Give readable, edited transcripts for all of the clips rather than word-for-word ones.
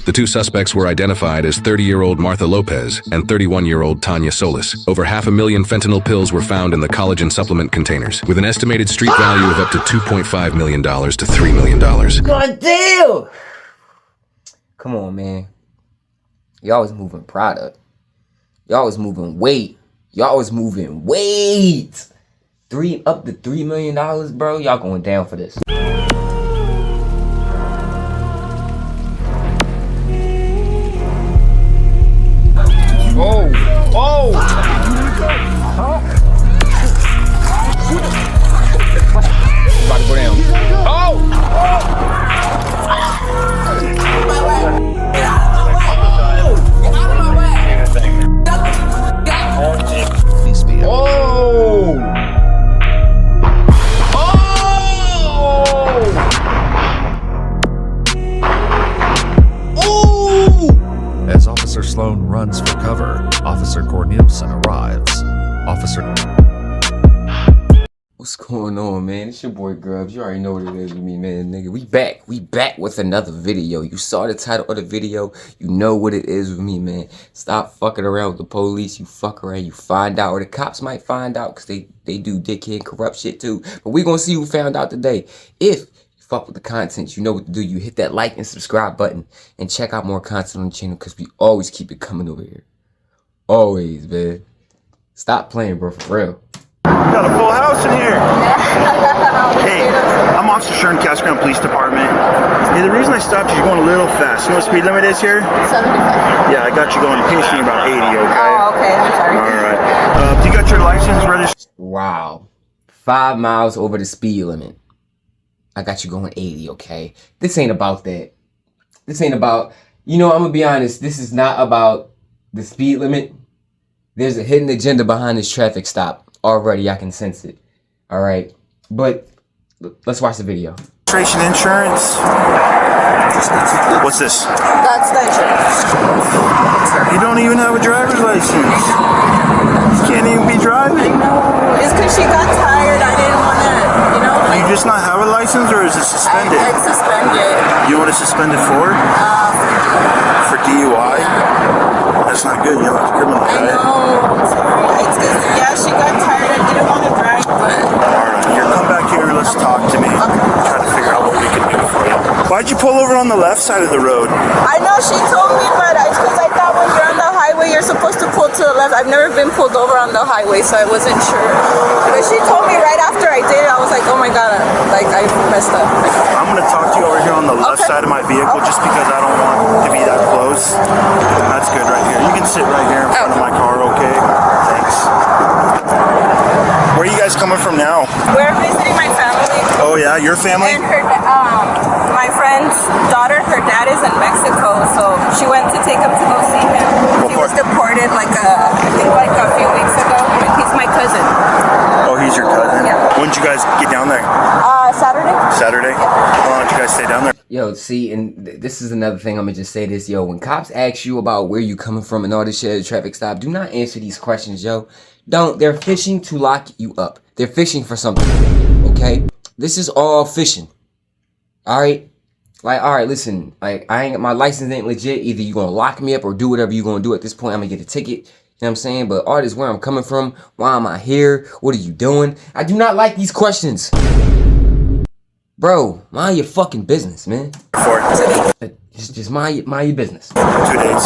The two suspects were identified as 30-year-old Martha Lopez and 31-year-old Tanya Solis. Over 500,000 fentanyl pills were found in the collagen supplement containers, with an estimated street value of up to $2.5 million to $3 million. God damn! Come on, man. Y'all was moving product. Y'all was moving weight. Y'all was moving weight. Up to $3 million, bro. Y'all going down for this. Oh! Oh! About to go down. Oh! As Officer Sloan runs for cover, Officer Cornelison arrives. What's going on, man? It's your boy Grubz. You already know what it is with me, man, nigga. We back with another video. You saw the title of the video. You know what it is with me, man. Stop fucking around with the police. You fuck around, you find out. Or the cops might find out because they do dickhead corrupt shit too. But we gonna see who found out today. If fuck with the content, you know what to do. You hit that like and subscribe button and check out more content on the channel because we always keep it coming over here. Always, man. Stop playing, bro, for real. Got a full house in here. Hey, I'm Officer Sharon, Cascade Police Department. Hey, the reason I stopped you, you're going a little fast. You know what the speed limit is here? 75. Yeah, I got you going pacing about 80, okay? Oh, okay, I'm sorry. Alright. Do you got your license registered? Wow. 5 miles over the speed limit. I got you going 80, okay? This ain't about that. This ain't about, you know, I'm gonna be honest, this is not about the speed limit. There's a hidden agenda behind this traffic stop. Already, I can sense it. Alright? But, let's watch the video. Registration, insurance. What's this? That's the insurance. You don't even have a driver's license. You can't even be driving. No, it's because she got tired. I didn't want to, you know. Do you just not have a license or is it suspended? It's suspended. You want to suspend it for? For DUI? That's not good, you know, it's criminal, I right? know. I'm sorry. It's 'cause, yeah, she got tired. I didn't want to drive, but. Alright, here, come back here, let's talk to me. Try to figure out what we can do for you. Why'd you pull over on the left side of the road? I know she told me, but it's because I thought when you're on the highway, you're supposed to pull to the left. I've never been pulled over on the highway, so I wasn't sure. But she told me right after I did it, I was like, oh my god, like I messed up. I'm gonna talk to you over here on the left side of my vehicle just because I don't want to be that close. That's good right here. You can sit right here in front of my car, okay? Thanks. Where are you guys coming from now? We're visiting my family. Oh yeah, your family? And her, my friend's daughter, her dad is in Mexico, so she went to take him to go see him. He was deported I think a few weeks ago. He's my cousin. Oh, he's your cousin? Yeah. When did you guys get down there? Saturday. Saturday? How long did you guys stay down there? Yo, see, and this is another thing, I'm gonna just say this, yo. When cops ask you about where you coming from and all this shit at a traffic stop, do not answer these questions, yo. Don't. They're fishing to lock you up. They're fishing for something, okay? This is all fishing, all right? Like, all right, listen, like, my license ain't legit. Either you gonna lock me up or do whatever you gonna do. At this point, I'm gonna get a ticket. You know what I'm saying? But all this, where I'm coming from, why am I here? What are you doing? I do not like these questions. Bro, mind your fucking business, man. Just mind your business. 2 days.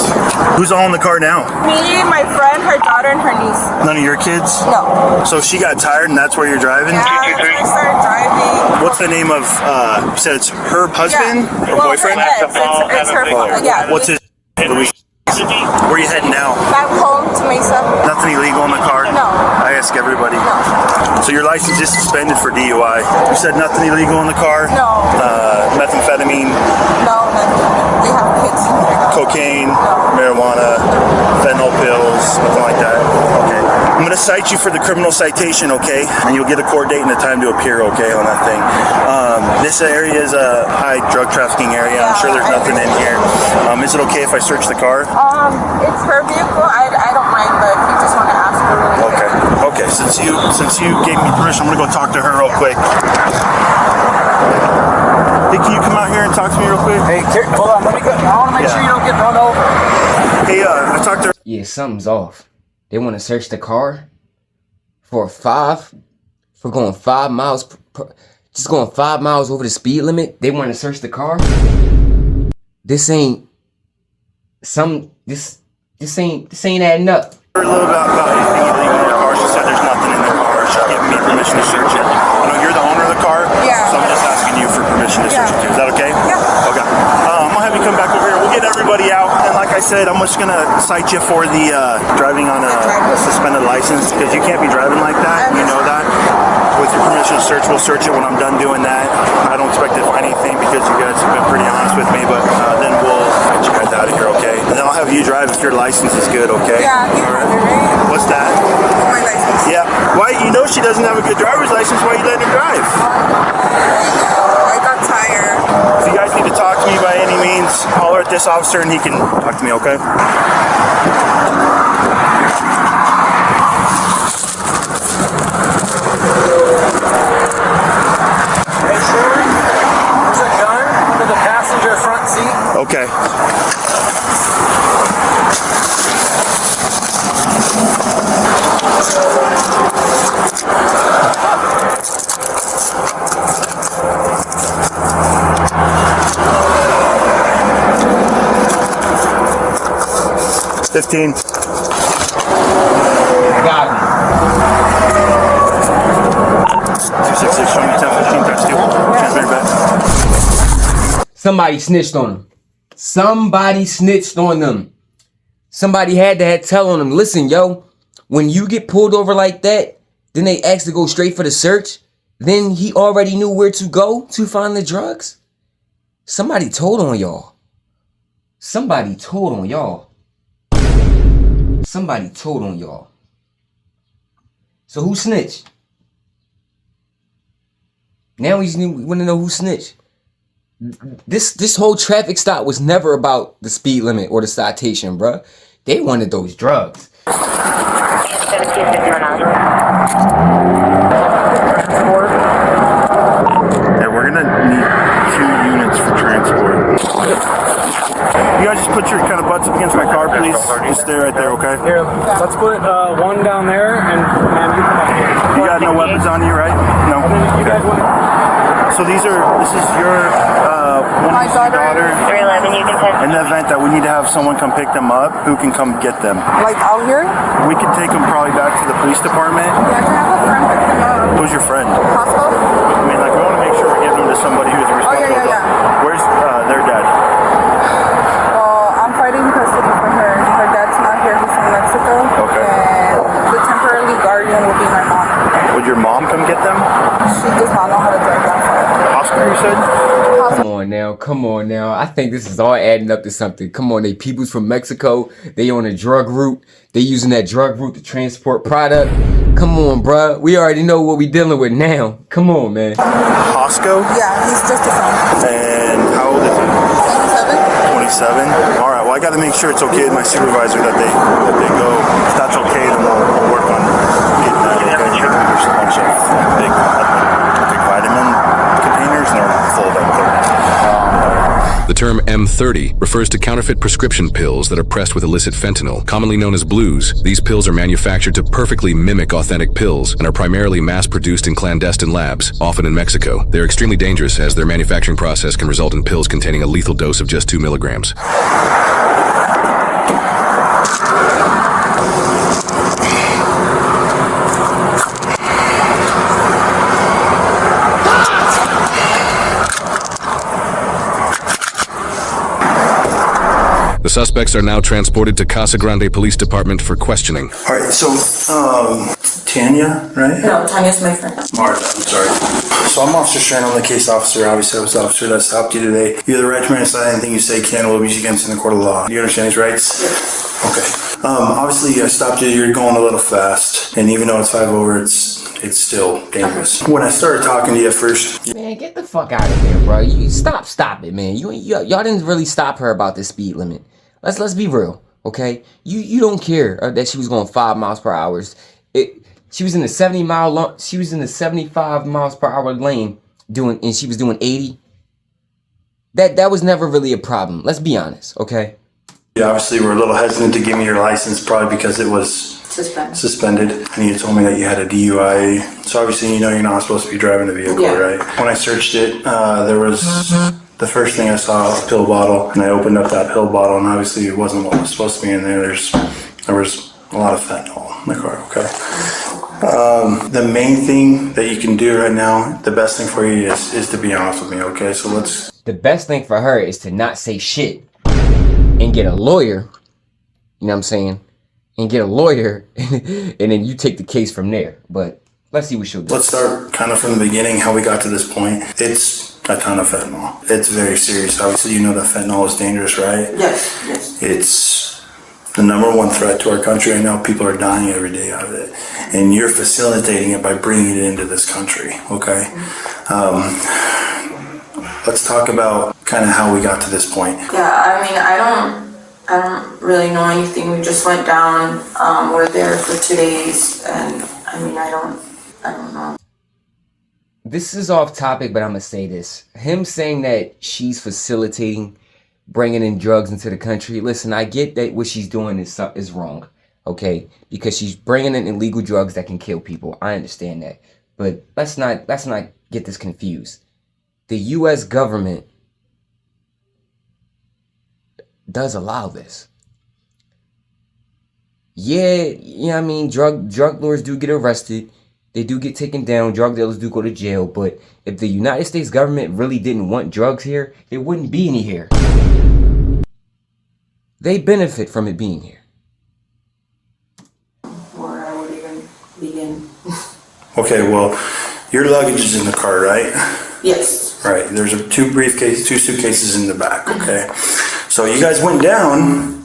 Who's all in the car now? Me, my friend, her daughter, and her niece. None of your kids? No. So she got tired and that's where you're driving? Yeah, I started driving. What's the name of, you said it's her husband or boyfriend? Yes, it's her father. Yeah. What's his Louis? Where are you heading now? Back home to Mesa. Nothing illegal in the car? No. I ask everybody. No. So your license is suspended for DUI. You said nothing illegal in the car? No. Methamphetamine? No, nothing. They have kids. Cocaine? Marijuana? Fentanyl pills? Nothing like that? Okay. I'm going to cite you for the criminal citation, okay? And you'll get a court date and a time to appear, okay, on that thing. This area is a high drug trafficking area. I'm sure there's nothing in here. Is it okay if I search the car? It's her vehicle. I don't mind, but if you just want to ask her really quick. Okay. Since you gave me permission, I'm gonna go talk to her real quick. Hey, can you come out here and talk to me real quick? Hey, hold on. Let me go. I want to make sure you don't get run over. Hey, I talked to her. Yeah, something's off. They want to search the car for going 5 miles, just going 5 miles over the speed limit. They want to search the car. This ain't adding up. A little about anything illegal in their car. She said there's nothing in their car. She's giving me permission to search it. I know you're the owner of the car. Yeah. So I'm just asking you for permission to search it too. Is that okay? Yeah. Okay. I'm gonna have you come back over here. We'll get everybody out. And like I said, I'm just gonna cite you for the driving on a suspended license because you can't be driving like that. You know that. With your permission to search, we'll search it when I'm done doing that. I don't expect to find anything because you guys have been pretty honest with me, but then we'll get you guys out of here, okay? And then I'll have you drive if your license is good, okay? Yeah, you have it, right? What's that? My license. Yeah. Why? You know she doesn't have a good driver's license. Why are you letting her drive? I got tired. If you guys need to talk to me by any means, holler at this officer and he can talk to me, okay? Okay. $15. Got him. 266, show me 1015 times 2. Transmitter back. Somebody snitched on him. Somebody snitched on them. Somebody had to tell on them. Listen, yo, when you get pulled over like that, then they ask to go straight for the search. Then he already knew where to go to find the drugs. Somebody told on y'all. Somebody told on y'all. Somebody told on y'all. So who snitched? Now we want to know who snitched. This whole traffic stop was never about the speed limit or the citation, bruh. They wanted those drugs. Yeah, we're gonna need 2 units for transport. You guys just put your kind of butts up against my car, please. Just stay right there, okay? Here, let's put one down there, and you come up here. You got no weapons on you, right? No. You guys want So this is your one My of your daughter. 311, you can send. In the event that we need to have someone come pick them up, who can come get them? Like out here? We can take them probably back to the police department. Yeah, I can have a friend pick them up. Who's your friend? Costco? I mean, like, we want to make sure we give them to somebody who's responsible. yeah. Where's their dad? Well, I'm fighting custody for her. Her dad's not here. He's in Mexico. Okay. And the temporary guardian will be my mom. Would your mom come get them? She does not know how to drive that far. Oscar, you said? Come on now. I think this is all adding up to something. Come on, they peoples from Mexico. They on a drug route. They using that drug route to transport product. Come on, bruh. We already know what we dealing with now. Come on, man. Osco? Yeah, he's just a son. And how old is he? 27. All right. Well, I got to make sure it's okay with my supervisor that they go. If that's okay, then we'll work on getting that. Okay. There's a bunch of big vitamin containers, and they're full of them. The term M30 refers to counterfeit prescription pills that are pressed with illicit fentanyl, commonly known as blues. These pills are manufactured to perfectly mimic authentic pills and are primarily mass-produced in clandestine labs, often in Mexico. They're extremely dangerous as their manufacturing process can result in pills containing a lethal dose of just 2 milligrams. The suspects are now transported to Casa Grande Police Department for questioning. All right. So, Tanya, right? No, Tanya's my friend. Martha, I'm sorry. So I'm Officer Strand, I'm the case officer. Obviously, I was the officer that stopped you today. You're the right to remain silent. Anything you say can will be used against you in the court of law. Do you understand these rights? Yes. Okay. Obviously, I stopped you. You're going a little fast, and even though it's 5 over, it's still dangerous. When I started talking to you at first, Man, get the fuck out of here, bro. You stop it, man. Y'all didn't really stop her about the speed limit. Let's be real, okay? You don't care that she was going 5 miles per hour. She was in the 75 miles per hour lane and she was doing 80. That was never really a problem. Let's be honest, okay? You obviously were a little hesitant to give me your license, probably because it was suspended. And you told me that you had a DUI. So obviously, you know you're not supposed to be driving a vehicle, right? When I searched it, there was the first thing I saw was a pill bottle, and I opened up that pill bottle, and obviously it wasn't what was supposed to be in there. There was a lot of fentanyl in the car, okay? The main thing that you can do right now, the best thing for you is to be honest with me, okay? So let's... The best thing for her is to not say shit and get a lawyer, you know what I'm saying? And get a lawyer, and then you take the case from there. But let's see what she'll do. Let's start kind of from the beginning, how we got to this point. It's a ton of fentanyl. It's very serious. Obviously, you know that fentanyl is dangerous, right? Yes. It's the number one threat to our country right now. People are dying every day out of it. And you're facilitating it by bringing it into this country, okay? Let's talk about kind of how we got to this point. Yeah, I mean, I don't really know anything. We just went down. We're there for 2 days, and I mean, I don't know. This is off topic, but I'm gonna say this. Him saying that she's facilitating bringing in drugs into the country. Listen, I get that what she's doing is wrong, okay? Because she's bringing in illegal drugs that can kill people. I understand that, but let's not get this confused. The U.S. government does allow this. Yeah, I mean, drug lords do get arrested. They do get taken down. Drug dealers do go to jail. But if the United States government really didn't want drugs here, it wouldn't be any here. They benefit from it being here. Or I would even begin. Okay, well, your luggage is in the car, right? Yes. Right, there's two suitcases in the back, okay? So you guys went down,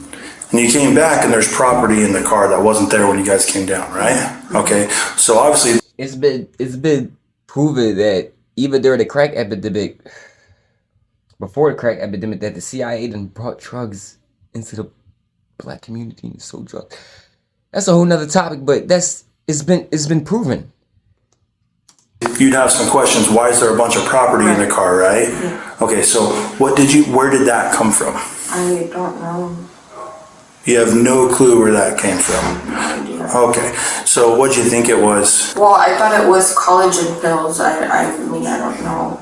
and you came back, and there's property in the car that wasn't there when you guys came down, right? Okay, so obviously... It's been proven that even during the crack epidemic, before the crack epidemic, that the CIA done brought drugs into the black community and sold drugs. That's a whole nother topic, but it's been proven. You'd have some questions. Why is there a bunch of property in the car, right? Yeah. Okay, so where did that come from? I don't know. You have no clue where that came from. Okay, so what do you think it was? Well, I thought it was collagen pills. I mean, I don't know.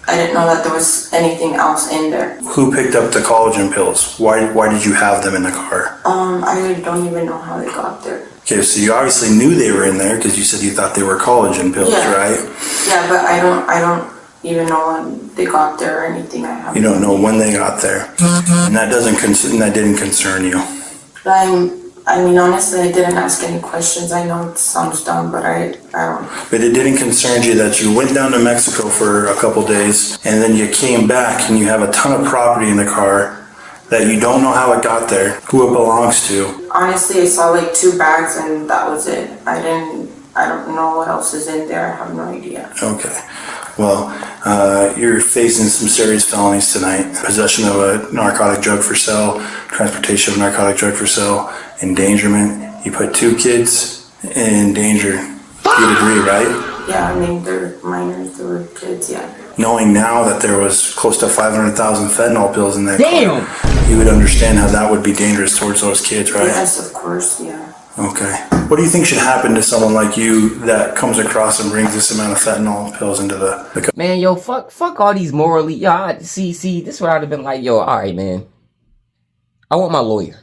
I didn't know that there was anything else in there. Who picked up the collagen pills? Why did you have them in the car? I don't even know how they got there. Okay, so you obviously knew they were in there because you said you thought they were collagen pills, right? Yeah, but I don't even know when they got there or anything. You don't know when they got there, and that didn't concern you. I mean, honestly, I didn't ask any questions. I know it sounds dumb, but I don't. But it didn't concern you that you went down to Mexico for a couple days, and then you came back and you have a ton of property in the car that you don't know how it got there, who it belongs to. Honestly, I saw like 2 bags and that was it. I don't know what else is in there. I have no idea. Okay. Well, you're facing some serious felonies tonight. Possession of a narcotic drug for sale, transportation of narcotic drug for sale, endangerment. You put 2 kids in danger. You'd agree, right? Yeah, I mean, they're minors, they were kids, yeah. Knowing now that there was close to 500,000 fentanyl pills in that Damn! you would understand how that would be dangerous towards those kids, right? Yes, of course, yeah. Okay. What do you think should happen to someone like you that comes across and brings this amount of fentanyl pills into the Man, yo, fuck all these morally. Yo, see, this is what I'd have been like, yo, all right, man. I want my lawyer.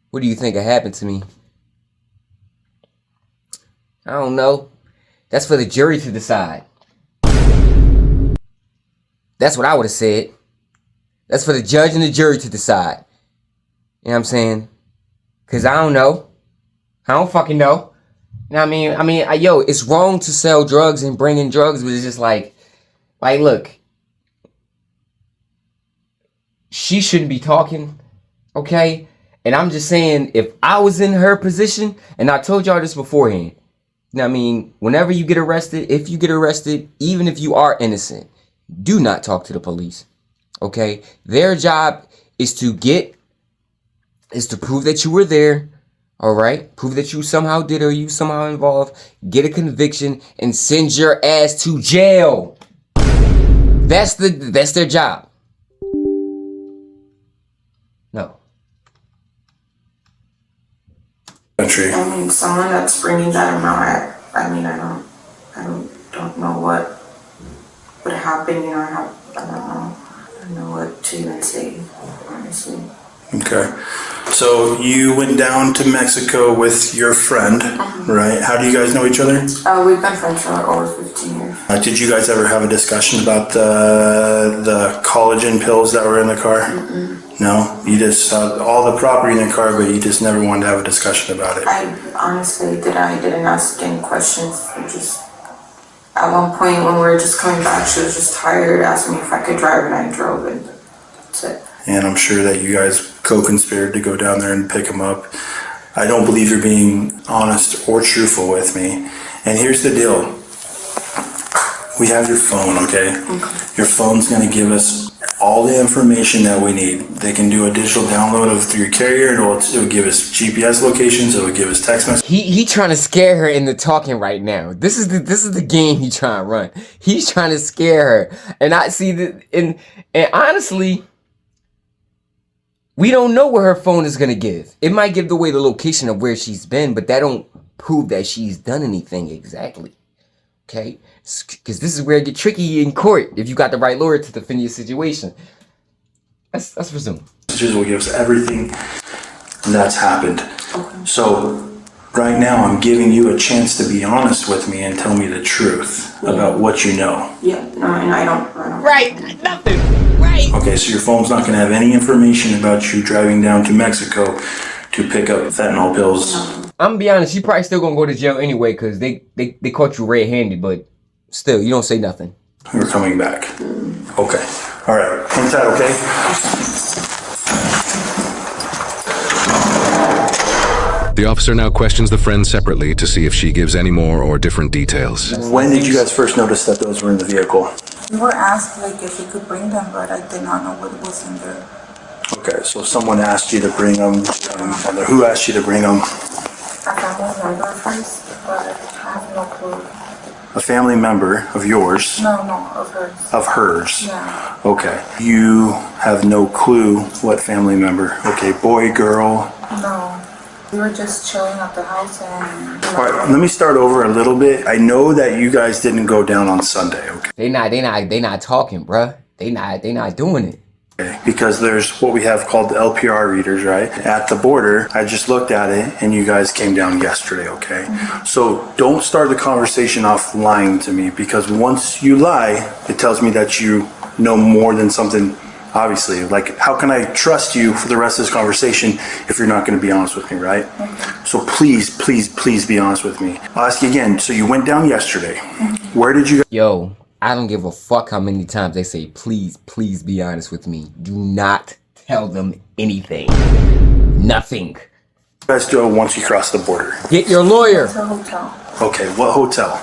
What do you think had happened to me? I don't know. That's for the jury to decide. That's what I would have said. That's for the judge and the jury to decide. You know what I'm saying? Because I don't know. I don't fucking know. You know what I mean, yo, it's wrong to sell drugs and bring in drugs, but it's just like, look. She shouldn't be talking, okay? And I'm just saying, if I was in her position, and I told y'all this beforehand, you know what I mean? Whenever you get arrested, if you get arrested, even if you are innocent, do not talk to the police, okay? Their job is to prove that you were there, all right? Prove that you somehow did or you somehow involved, get a conviction, and send your ass to jail. That's their job. No. Country. I mean, someone that's bringing that amount, I mean, I don't know what would happen, you know, I don't know what to even say, honestly. Okay. So you went down to Mexico with your friend, right? How do you guys know each other? We've been friends for over 15 years. Did you guys ever have a discussion about the collagen pills that were in the car? No? You just saw all the property in the car, but you just never wanted to have a discussion about it? I honestly didn't ask any questions. Just at one point when we were just coming back, she was just tired, asked me if I could drive, and I drove, and that's it. And I'm sure that you guys co-conspired to go down there and pick him up. I don't believe you're being honest or truthful with me. And here's the deal. We have your phone, okay? Your phone's gonna give us all the information that we need. They can do a digital download through your carrier. It'll give us GPS locations. It'll give us text messages. He trying to scare her into talking right now. This is the game he trying to run. He's trying to scare her. And I see that, and honestly, we don't know what her phone is gonna give. It might give away the location of where she's been, but that don't prove that she's done anything exactly. Okay? Because this is where it get tricky in court if you got the right lawyer to defend your situation. Let's presume. Messages will give us everything that's happened. So right now I'm giving you a chance to be honest with me and tell me the truth about what you know. Yeah, no, and I don't. Right, nothing. Right. Okay, so your phone's not gonna have any information about you driving down to Mexico to pick up fentanyl pills. I'm gonna be honest, you probably still gonna go to jail anyway because they caught you red-handed, but still, you don't say nothing. We're coming back. Okay. All right. Hang tight, okay? The officer now questions the friend separately to see if she gives any more or different details. When did you guys first notice that those were in the vehicle? We were asked like if we could bring them, but I did not know what was in there. Okay, so someone asked you to bring them. Who asked you to bring them? A family member first, but I have no clue. A family member of yours? No, of hers. Of hers? Yeah. Okay. You have no clue what family member? Okay, boy, girl? No. We were just chilling at the house and... All right, let me start over a little bit. I know that you guys didn't go down on Sunday, okay? They not talking, bruh. They not doing it. Okay, because there's what we have called the LPR readers, right? At the border, I just looked at it and you guys came down yesterday, okay? So don't start the conversation off lying to me, because once you lie, it tells me that you know more than something, obviously. Like, how can I trust you for the rest of this conversation if you're not going to be honest with me, right? So please, please, please be honest with me. I'll ask you again. So you went down yesterday. Where did you... Yo, I don't give a fuck how many times they say, please, please be honest with me. Do not tell them anything. Nothing. guys do once you cross the border? Get your lawyer. It's a hotel. Okay, what hotel?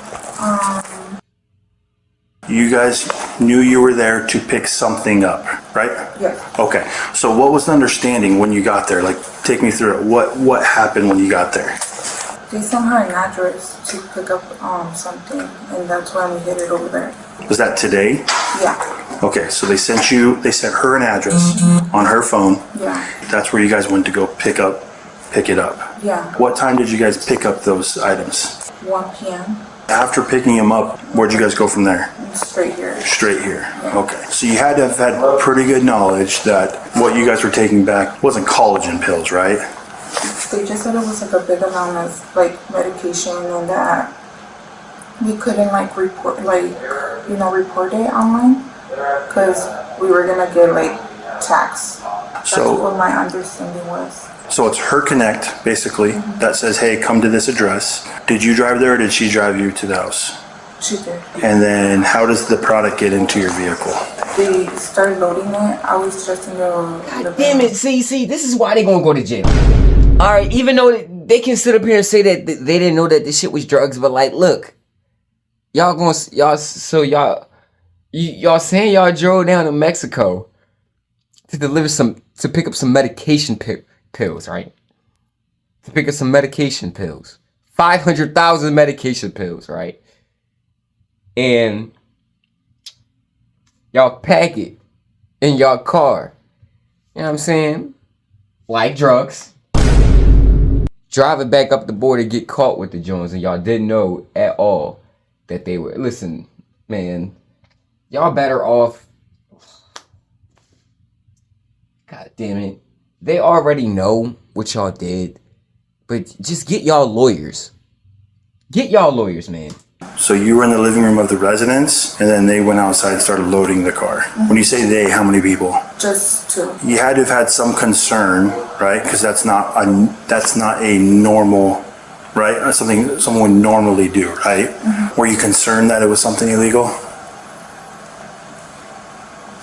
You guys knew you were there to pick something up, right? Yes. Okay, so what was the understanding when you got there? Like, take me through it. What happened when you got there? They sent her an address to pick up something, and that's when we hit it over there. Was that today? Yeah. Okay, so they sent her an address on her phone. Yeah. That's where you guys went to go pick it up. Yeah. What time did you guys pick up those items? 1 p.m. After picking them up, where'd you guys go from there? Straight here. Straight here. Okay. So you had to have had pretty good knowledge that what you guys were taking back wasn't collagen pills, right? They just said it was like a big amount of like medication, and that we couldn't like report it online because we were gonna get like taxed. That's what my understanding was. So it's her connect, basically, that says, hey, come to this address. Did you drive there or did she drive you to the house? She did. And then how does the product get into your vehicle? They started loading it. I was just in the Damn it, see, this is why they gonna go to jail. Alright, even though they can sit up here and say that they didn't know that this shit was drugs, but like, look, y'all saying y'all drove down to Mexico to pick up some medication pills, right? To pick up some medication pills. 500,000 medication pills, right? And Y'all pack it in y'all car. You know what I'm saying? Like drugs. Drive it back up the border, get caught with the Jones, and y'all didn't know at all that they were. Listen, man, y'all better off. God damn it. They already know what y'all did, but just get y'all lawyers. Get y'all lawyers, man. So you were in the living room of the residence, and then they went outside and started loading the car. When you say they, how many people? Just two. You had to have had some concern, right? Because that's not a normal, right? Something someone would normally do, right? Were you concerned that it was something illegal?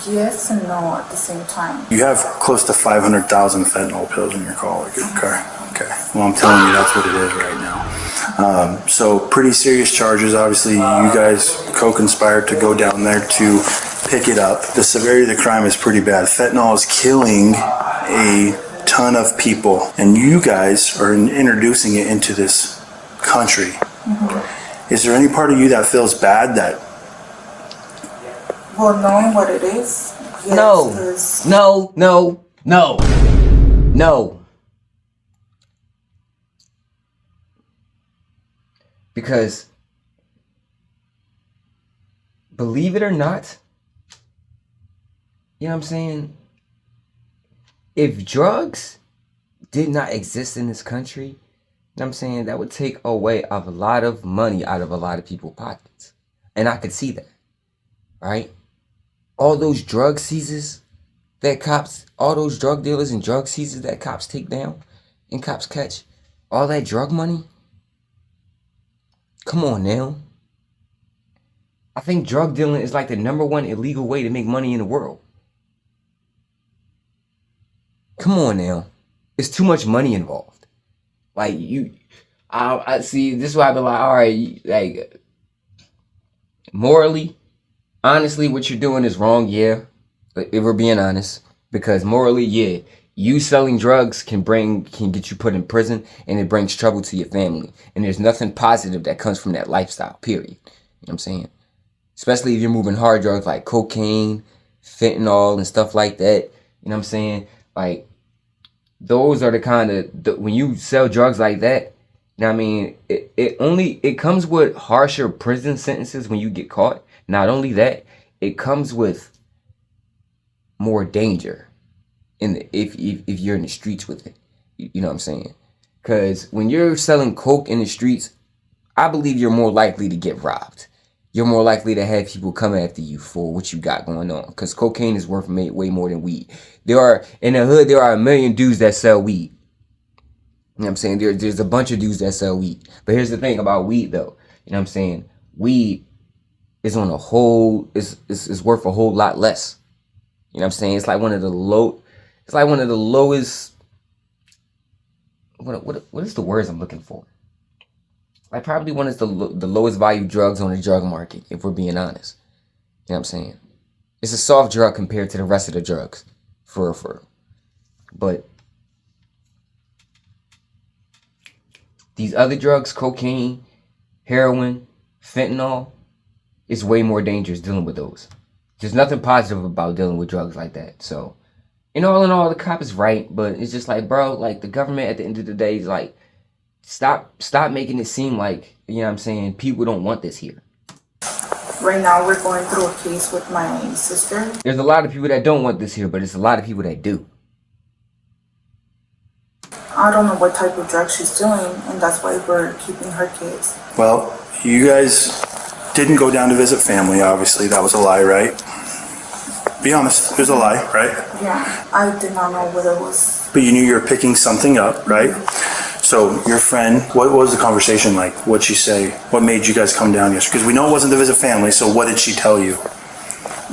Yes and no at the same time. You have close to 500,000 fentanyl pills in your car. Okay. Well, I'm telling you, that's what it is right now. So pretty serious charges. Obviously, you guys co-conspired to go down there to pick it up. The severity of the crime is pretty bad. Fentanyl is killing a ton of people, and you guys are introducing it into this country. Is there any part of you that feels bad that? Well, knowing what it is, yes, No. Because, believe it or not, you know what I'm saying? If drugs did not exist in this country, you know what I'm saying, that would take away a lot of money out of a lot of people's pockets. And I could see that, right? All those drug seizures that cops, all those drug dealers and drug seizures that cops take down and cops catch, all that drug money. Come on now. I think drug dealing is like the #1 illegal way to make money in the world. Come on now. It's too much money involved. Like I see, this is why I be like, all right, like, morally, honestly, what you're doing is wrong, yeah. But if we're being honest, because morally, yeah, you selling drugs can get you put in prison, and it brings trouble to your family. And there's nothing positive that comes from that lifestyle, period. You know what I'm saying? Especially if you're moving hard drugs like cocaine, fentanyl, and stuff like that. You know what I'm saying? Like, those are the kind of, when you sell drugs like that, you know what I mean? It comes with harsher prison sentences when you get caught. Not only that, it comes with more danger if you're in the streets with it. You know what I'm saying? Because when you're selling coke in the streets, I believe you're more likely to get robbed. You're more likely to have people come after you for what you got going on. Because cocaine is worth way more than weed. In the hood, there are a million dudes that sell weed. You know what I'm saying? There's a bunch of dudes that sell weed. But here's the thing about weed, though. You know what I'm saying? Weed is on a whole, is worth a whole lot less. You know what I'm saying? It's like one of the lowest, what is the words I'm looking for? Like, probably one of the lowest value drugs on the drug market, if we're being honest. You know what I'm saying? It's a soft drug compared to the rest of the drugs. For real. But these other drugs, cocaine, heroin, fentanyl, it's way more dangerous dealing with those. There's nothing positive about dealing with drugs like that. So, in all, the cop is right, but it's just like, bro, like, the government at the end of the day is like, stop making it seem like, you know what I'm saying, people don't want this here. Right now, we're going through a case with my sister. There's a lot of people that don't want this here, but it's a lot of people that do. I don't know what type of drug she's doing, and that's why we're keeping her kids. Well, you guys didn't go down to visit family, obviously. That was a lie, right? Be honest, it was a lie, right? Yeah, I did not know what it was. But you knew you were picking something up, right? So your friend, what was the conversation like? What'd she say? What made you guys come down yesterday? Because we know it wasn't to visit family, so what did she tell you?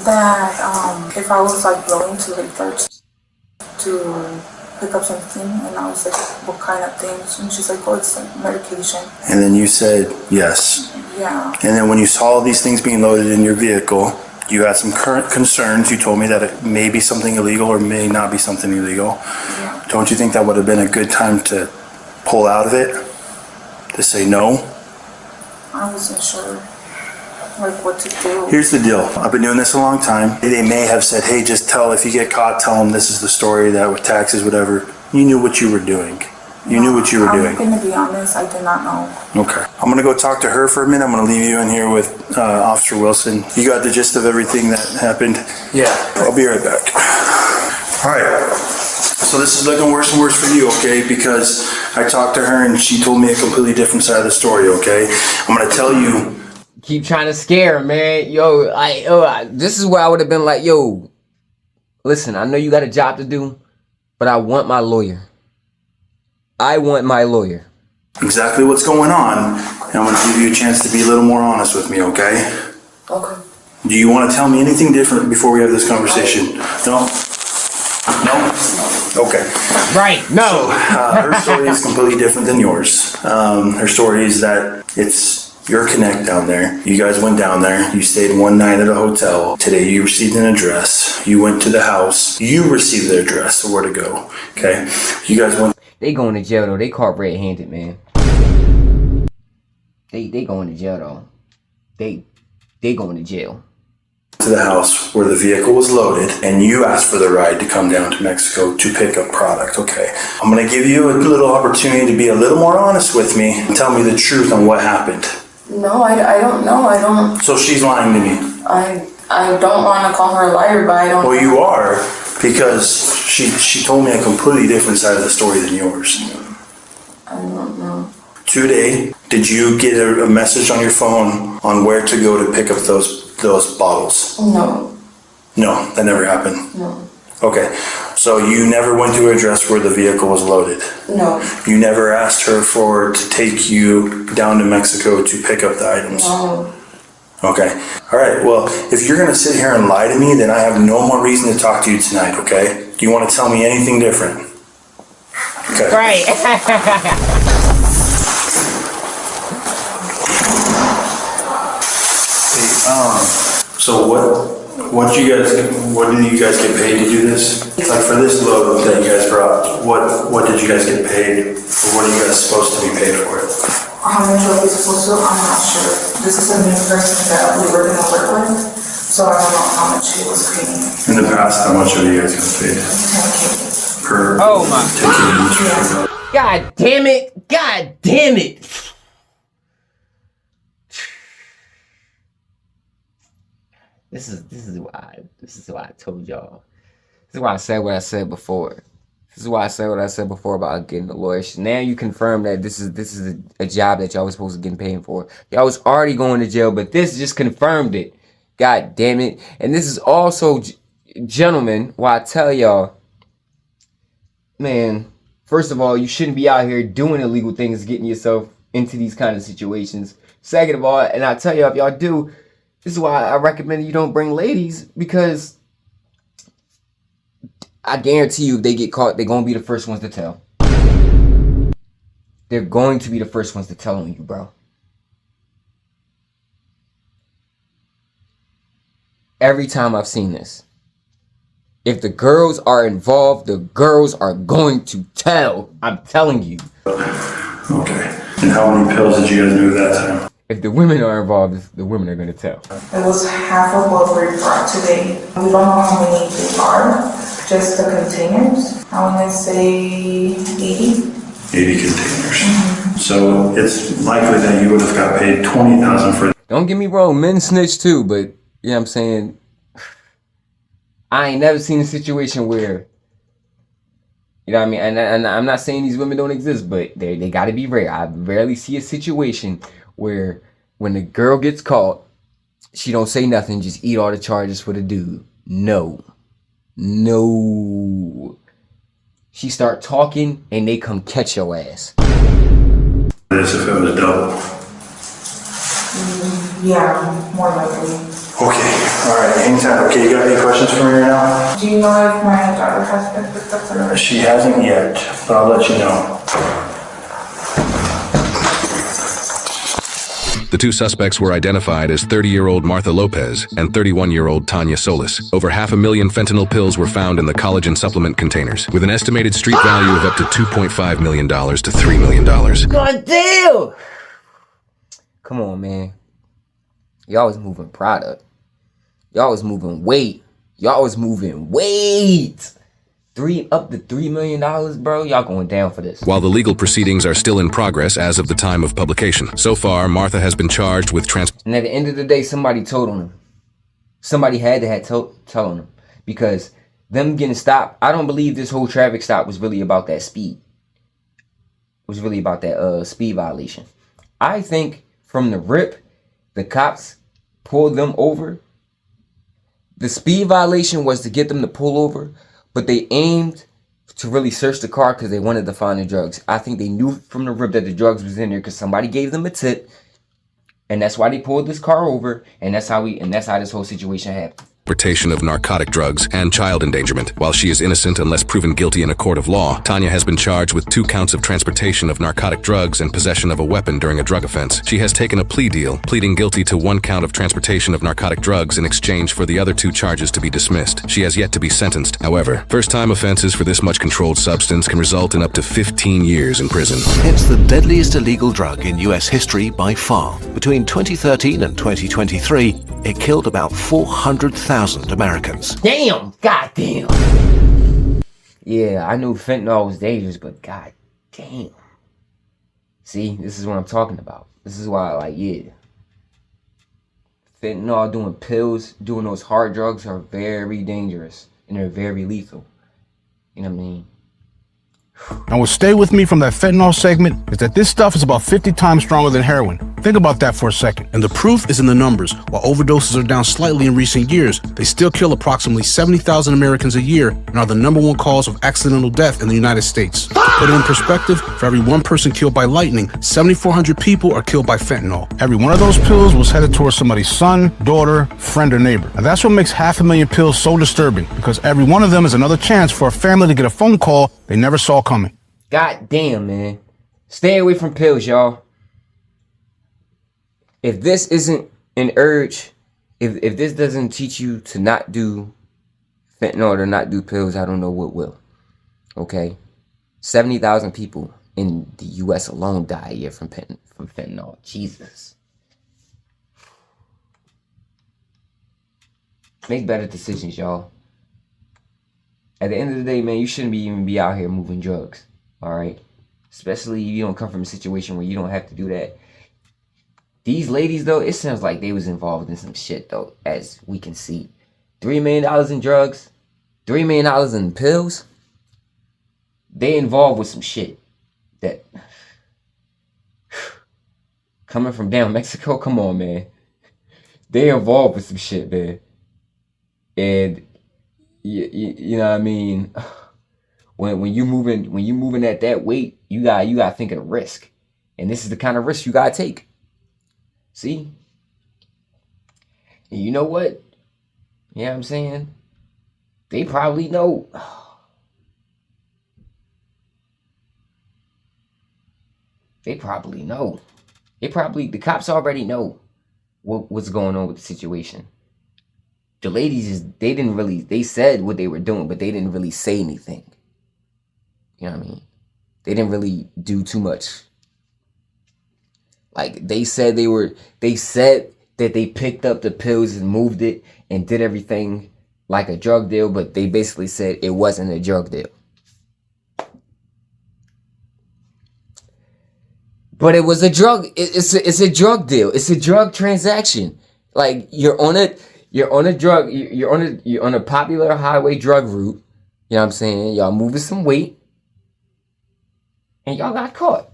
That if I was like willing to like to pick up something, and I was like, what kind of things? And she's like, oh, it's like medication. And then you said yes. Yeah. And then when you saw these things being loaded in your vehicle, you had some current concerns. You told me that it may be something illegal or may not be something illegal. Yeah. Don't you think that would have been a good time to pull out of it? To say no? I wasn't sure. like what to do. Here's the deal. I've been doing this a long time. They may have said, hey, just tell, if you get caught, tell them this is the story, that with taxes, whatever. You knew what you were doing. You knew what you were doing. I'm gonna be honest, I did not know. Okay. I'm gonna go talk to her for a minute. I'm gonna leave you in here with Officer Wilson. You got the gist of everything that happened? Yeah. I'll be right back. All right. So this is looking worse and worse for you, okay? Because I talked to her and she told me a completely different side of the story, okay? I'm gonna tell you. Keep trying to scare him, man. This is where I would have been like, yo, listen, I know you got a job to do, but I want my lawyer. I want my lawyer. Exactly what's going on, and I'm going to give you a chance to be a little more honest with me, okay? Okay. Do you want to tell me anything different before we have this conversation? No? No? Okay. Right, no. So, her story is completely different than yours. Her story is that it's your connect down there. You guys went down there. You stayed one night at a hotel. Today you received an address. You went to the house. You received the address of where to go, okay? You guys went. They going to jail though. They caught red-handed, man. They going to jail though. They going to jail. To the house where the vehicle was loaded, and you asked for the ride to come down to Mexico to pick up product. Okay, I'm gonna give you a little opportunity to be a little more honest with me and tell me the truth on what happened. No, I don't know. I don't. So she's lying to me. I don't want to call her a liar, but I don't. Well, you are, because she told me a completely different side of the story than yours. I don't know. Today, did you get a message on your phone on where to go to pick up those bottles? No. No, that never happened. No. Okay, so you never went to an address where the vehicle was loaded? No. You never asked her to take you down to Mexico to pick up the items? No. Okay. All right. Well, if you're going to sit here and lie to me, then I have no more reason to talk to you tonight, okay? Do you want to tell me anything different? Okay. Right. So what did you guys get paid to do this? Like for this load that you guys brought, what did you guys get paid? Or what are you guys supposed to be paid for it? How much are we supposed to? I'm not sure. This is a new person that we were gonna work with, so I don't know how much he was paying. In the past, how much have you guys got paid? 10K. Per Oh my ticket? God damn it. God damn it. This is why I told y'all. This is why I said what I said before. This is why I said what I said before about getting a lawyer. Now you confirm that this is a job that y'all was supposed to get paid for. Y'all was already going to jail, but this just confirmed it. God damn it. And this is also, gentlemen, why I tell y'all, man, first of all, you shouldn't be out here doing illegal things, getting yourself into these kind of situations. Second of all, and I tell y'all, if y'all do, this is why I recommend you don't bring ladies, because I guarantee you if they get caught, they're going to be the first ones to tell. They're going to be the first ones to tell on you, bro. Every time I've seen this. If the girls are involved, the girls are going to tell. I'm telling you. Okay. And how many pills did you guys do that time? If the women are involved, the women are going to tell. It was half of what we brought today. We don't know how many they are, just the containers. I want to say 80. 80 containers. Mm-hmm. So it's likely that you would have got paid $20,000 for. Don't get me wrong, men snitch too, but you know what I'm saying? I ain't never seen a situation where, you know what I mean? And I'm not saying these women don't exist, but they got to be rare. I rarely see a situation where when the girl gets caught, she don't say nothing, just eat all the charges for the dude. No. She start talking and they come catch your ass. This if it was double. Yeah, more likely. Okay, alright, hang tight. Okay, you got any questions for me right now? Do you know if my daughter has been picked up or not? She hasn't yet, but I'll let you know. The two suspects were identified as 30-year-old Martha Lopez and 31-year-old Tanya Solis. Over 500,000 fentanyl pills were found in the collagen supplement containers, with an estimated street value of up to $2.5 million to $3 million. God damn! Come on, man. Y'all was moving product. Y'all was moving weight. Y'all was moving weight. Up to $3 million, bro. Y'all going down for this. While the legal proceedings are still in progress as of the time of publication, so far, Martha has been charged with And at the end of the day, somebody told on him. Somebody had to tell on him. Because them getting stopped, I don't believe this whole traffic stop was really about that speed. It was really about that speed violation. I think from the rip, the cops pulled them over. The speed violation was to get them to pull over, but they aimed to really search the car because they wanted to find the drugs. I think they knew from the rip that the drugs was in there because somebody gave them a tip, and that's why they pulled this car over, and that's how this whole situation happened. Transportation of narcotic drugs and child endangerment. While she is innocent unless proven guilty in a court of law, Tanya has been charged with 2 counts of transportation of narcotic drugs and possession of a weapon during a drug offense. She has taken a plea deal, pleading guilty to 1 count of transportation of narcotic drugs in exchange for the other 2 charges to be dismissed. She has yet to be sentenced. However, first-time offenses for this much controlled substance can result in up to 15 years in prison. It's the deadliest illegal drug in US history by far. Between 2013 and 2023, it killed about 400,000 Americans. Damn! Goddamn! Yeah, I knew fentanyl was dangerous, but god damn. See, this is what I'm talking about. This is why, fentanyl, doing pills, doing those hard drugs are very dangerous. And they're very lethal. You know what I mean? And what stayed with me from that fentanyl segment is that this stuff is about 50 times stronger than heroin. Think about that for a second. And the proof is in the numbers. While overdoses are down slightly in recent years, they still kill approximately 70,000 Americans a year and are the #1 cause of accidental death in the United States. To put it in perspective, for every 1 person killed by lightning, 7,400 people are killed by fentanyl. Every one of those pills was headed towards somebody's son, daughter, friend, or neighbor. And that's what makes 500,000 pills so disturbing, because every one of them is another chance for a family to get a phone call they never saw coming. God damn, man. Stay away from pills, y'all. If this isn't an urge, if this doesn't teach you to not do fentanyl or not do pills, I don't know what will. Okay? 70,000 people in the US alone die a year from fentanyl. Jesus. Make better decisions, y'all. At the end of the day, man, you shouldn't even be out here moving drugs. Alright? Especially if you don't come from a situation where you don't have to do that. These ladies, though, it sounds like they was involved in some shit, though, as we can see. $3 million in drugs, $3 million in pills. They involved with some shit that... Coming from down Mexico, come on, man. They involved with some shit, man. And, you know what I mean? When you moving at that weight, you gotta think of the risk. And this is the kind of risk you gotta take. See? And you know what? You know what I'm saying? They probably know. They probably know. The cops already know what's going on with the situation. The ladies, they said what they were doing, but they didn't really say anything. You know what I mean? They didn't really do too much. Like, they said that they picked up the pills and moved it and did everything like a drug deal, but they basically said it wasn't a drug deal. But it was a drug, it's a drug deal. It's a drug transaction. Like, you're on a popular highway drug route. You know what I'm saying? Y'all moving some weight. And y'all got caught.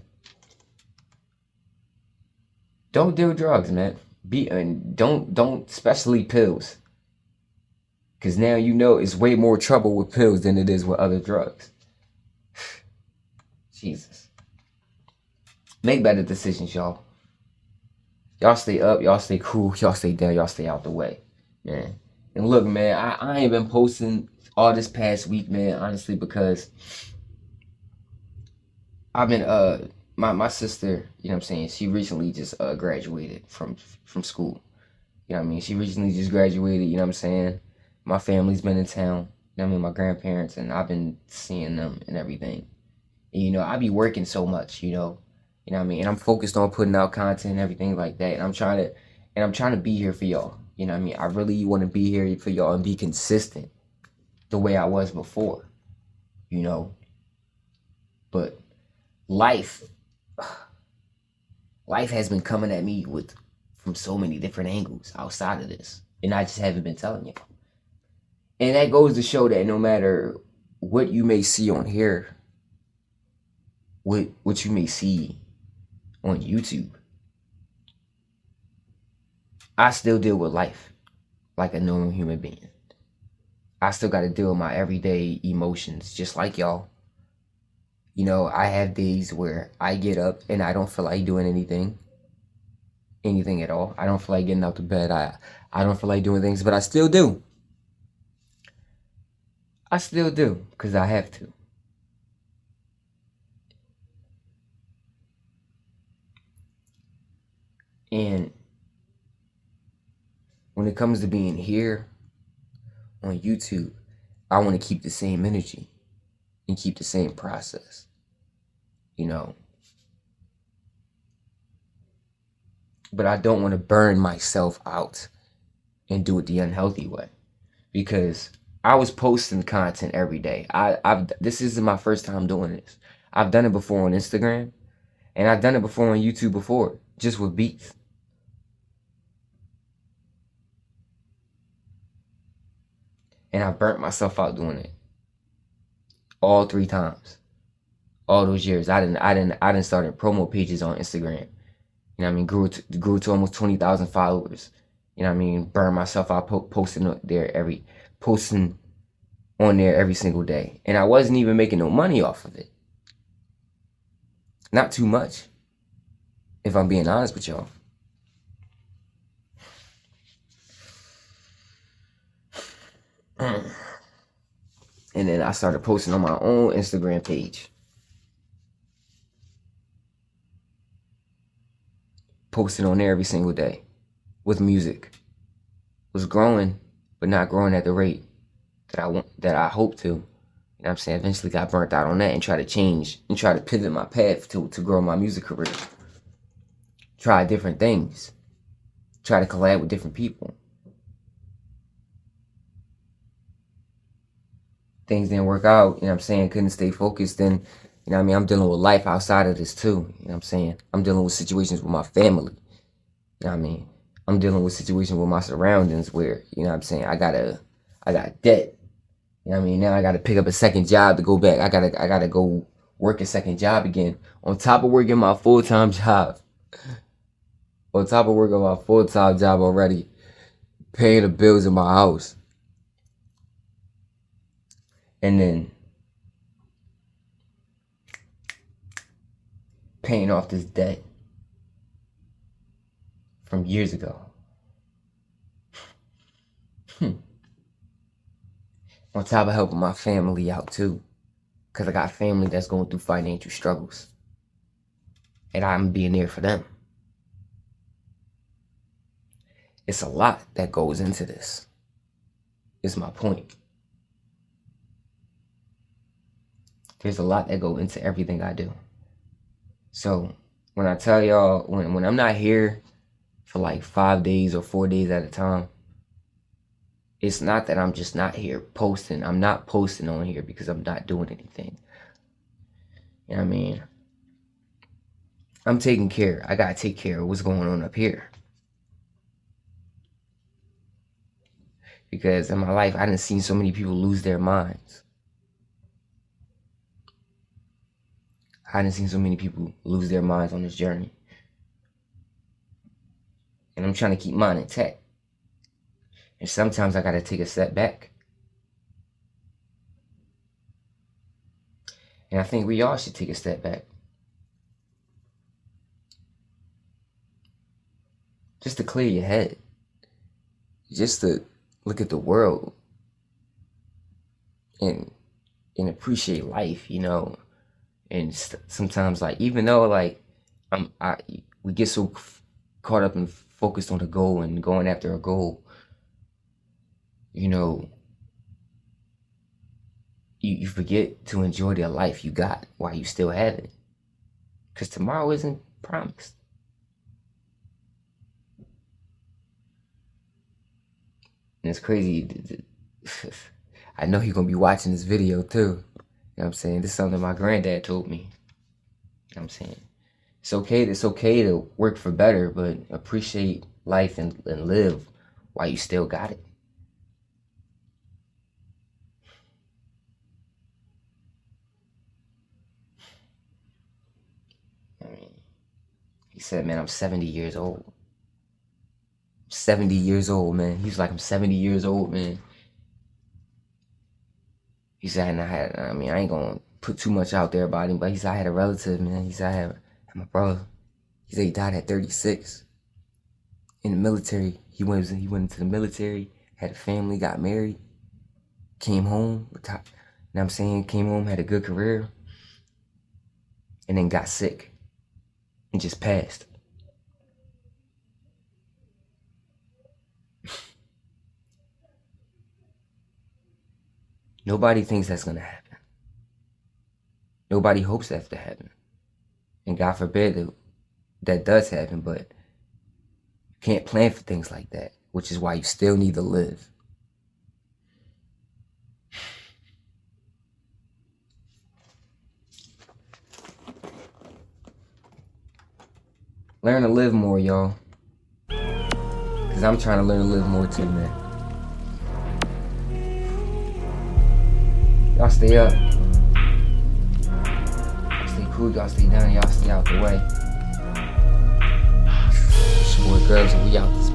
Don't do drugs, man. Don't especially pills. Cause now you know it's way more trouble with pills than it is with other drugs. Jesus. Make better decisions, y'all. Y'all stay up, y'all stay cool, y'all stay down, y'all stay out the way. Man. And look, man, I ain't been posting all this past week, man, honestly, because I've been my sister, you know what I'm saying, she recently just graduated from school. You know what I mean? She recently just graduated, you know what I'm saying? My family's been in town, you know what I mean, my grandparents, and I've been seeing them and everything. And, you know, I be working so much, you know what I mean? And I'm focused on putting out content and everything like that. And I'm trying to, And I'm trying to be here for y'all. You know what I mean? I really want to be here for y'all and be consistent the way I was before, you know. But life has been coming at me from so many different angles outside of this. And I just haven't been telling you. And that goes to show that no matter what you may see on here, what you may see on YouTube, I still deal with life like a normal human being. I still got to deal with my everyday emotions just like y'all. You know, I have days where I get up and I don't feel like doing anything at all. I don't feel like getting out of bed. I don't feel like doing things, but I still do. I still do because I have to. And when it comes to being here on YouTube, I want to keep the same energy and keep the same process, you know. But I don't want to burn myself out and do it the unhealthy way, because I was posting content every day. This isn't my first time doing this. I've done it before on Instagram, and I've done it before on YouTube before, just with beats. And I burnt myself out doing it. All 3 times. All those years. I didn't start promo pages on Instagram. You know what I mean? Grew to almost 20,000 followers. You know what I mean? Burned myself out posting on there every single day. And I wasn't even making no money off of it. Not too much, if I'm being honest with y'all. And then I started posting on my own Instagram page. Posting on there every single day with music. Was growing, but not growing at the rate that I hoped to. You know what I'm saying? Eventually got burnt out on that and tried to change and try to pivot my path to grow my music career. Try different things. Try to collab with different people. Things didn't work out, you know what I'm saying? Couldn't stay focused. Then, you know what I mean? I'm dealing with life outside of this too, you know what I'm saying? I'm dealing with situations with my family. You know what I mean? I'm dealing with situations with my surroundings where, you know what I'm saying, I got debt. You know what I mean? Now I gotta pick up a second job to go back. I gotta go work a second job again. On top of working my full-time job. On top of working my full-time job already. Paying the bills in my house. And then paying off this debt from years ago. On top of helping my family out too. Because I got family that's going through financial struggles. And I'm being there for them. It's a lot that goes into this. Is my point. There's a lot that goes into everything I do. So when I tell y'all, when I'm not here for like 5 days or 4 days at a time, it's not that I'm just not here posting. I'm not posting on here because I'm not doing anything. You know what I mean? I'm taking care. I gotta take care of what's going on up here. Because in my life, I done seen so many people lose their minds. I done seen so many people lose their minds on this journey. And I'm trying to keep mine intact. And sometimes I gotta take a step back. And I think we all should take a step back. Just to clear your head. Just to look at the world. And appreciate life, you know. And sometimes, like, even though, like, we get so caught up and focused on the goal and going after a goal, you know, you forget to enjoy the life you got while you still have it. Because tomorrow isn't promised. it's crazy. I know he's gonna be watching this video too. You know what I'm saying? This is something my granddad told me. You know what I'm saying? It's okay to work for better, but appreciate life and live while you still got it. I mean, he said, man, I'm 70 years old. 70 years old, man. He's like, I'm 70 years old, man. He said, I mean, I ain't gonna put too much out there about him, but he said, I had a relative, man. He said, I had my brother. He said he died at 36 in the military. He went into the military, had a family, got married, came home, you know what I'm saying? Came home, had a good career, and then got sick and just passed. Nobody thinks that's gonna happen. Nobody hopes that to happen. And God forbid that does happen, but you can't plan for things like that, which is why you still need to live. Learn to live more, y'all. Because I'm trying to learn to live more too, man. Y'all stay up. Y'all stay cool, y'all stay down, y'all stay out the way. It's your boy Grubz, and we out this